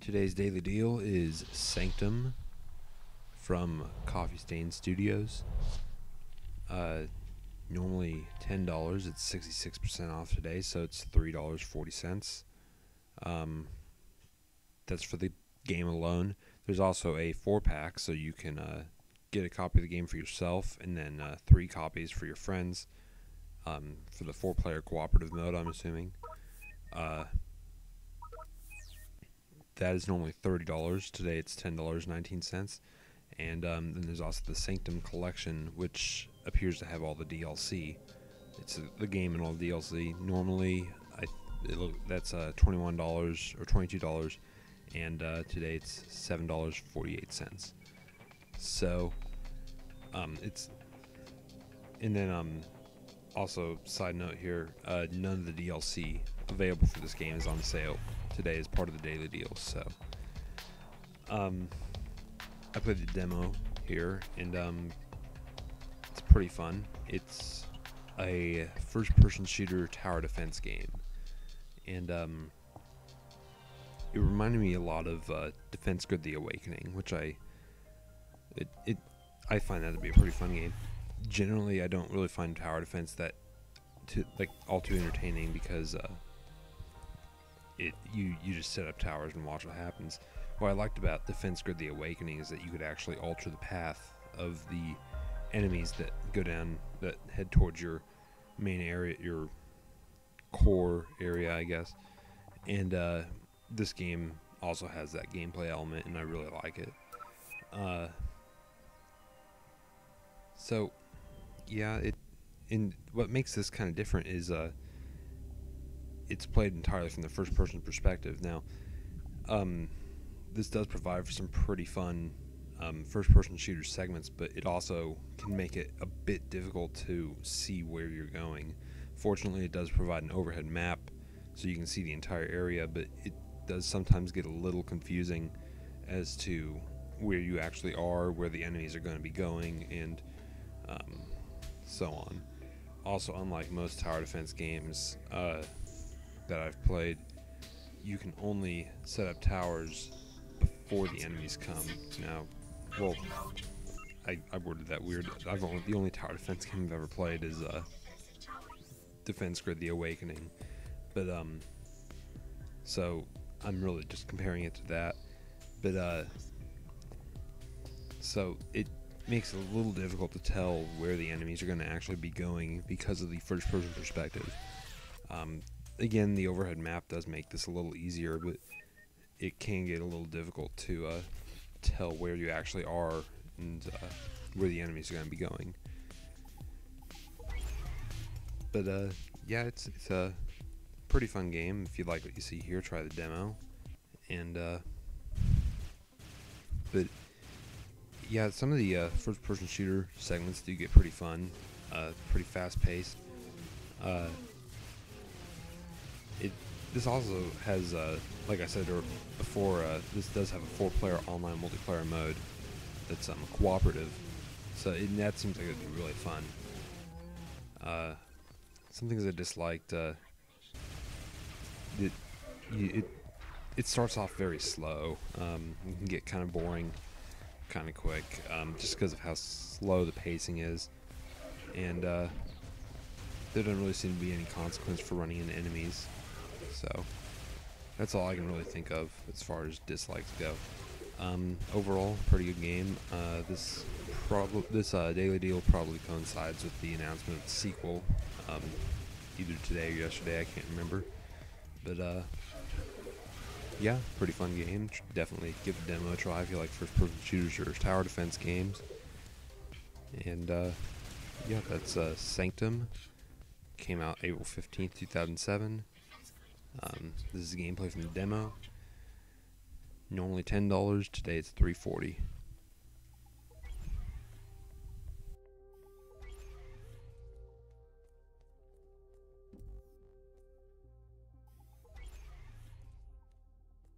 Today's daily deal is Sanctum from Coffee Stain Studios. Normally $10. It's 66% off today, so it's $3.40. That's for the game alone. There's also a 4-pack, so you can get a copy of the game for yourself, and then 3 copies for your friends. For the 4-player cooperative mode, I'm assuming. That is normally $30. Today it's $10.19. And then there's also the Sanctum collection, which appears to have all the DLC. It's the game and all the DLC. Normally, that's $21 or $22, and today it's $7.48. So, it's, and then also side note here, none of the DLC available for this game is on sale today as part of the daily deal. So, I played the demo here, and it's pretty fun. It's a first-person shooter tower defense game, and it reminded me a lot of Defense Grid: The Awakening, which I find that to be a pretty fun game. Generally, I don't really find tower defense all too entertaining, because you just set up towers and watch what happens. What I liked about Defense Grid: The Awakening is that you could actually alter the path of the enemies that go down, that head towards your main area, your core area, I guess. And this game also has that gameplay element, and I really like it. So, yeah, and what makes this kind of different is it's played entirely from the first-person perspective. Now, this does provide for some pretty fun first-person shooter segments, but it also can make it a bit difficult to see where you're going. Fortunately, it does provide an overhead map, so you can see the entire area, but it does sometimes get a little confusing as to where you actually are, where the enemies are going to be going, and so on. Also, unlike most tower defense games that I've played, you can only set up towers before the enemies come. Now, well, I worded that weird. The only tower defense game I've ever played is Defense Grid: The Awakening, but so I'm really just comparing it to that. But so it makes it a little difficult to tell where the enemies are going to actually be going because of the first-person perspective. Again, the overhead map does make this a little easier, but it can get a little difficult to tell where you actually are and where the enemies are going to be going. But yeah, it's a pretty fun game. If you like what you see here, try the demo. And but yeah, some of the first-person shooter segments do get pretty fun, pretty fast-paced. This also has, like I said before, this does have a 4-player online multiplayer mode that's cooperative, so that seems like it would be really fun. Some things I disliked, it starts off very slow. You can get kind of boring kind of quick, just because of how slow the pacing is, and there doesn't really seem to be any consequence for running into enemies. So that's all I can really think of as far as dislikes go. Overall, pretty good game. This daily deal probably coincides with the announcement of the sequel, either today or yesterday, I can't remember. But yeah, pretty fun game. Definitely give the demo a try if you like first-person shooters or tower defense games. And yeah, that's Sanctum. Came out April 15th, 2007. This is gameplay from the demo. Normally $10. Today it's $3.40.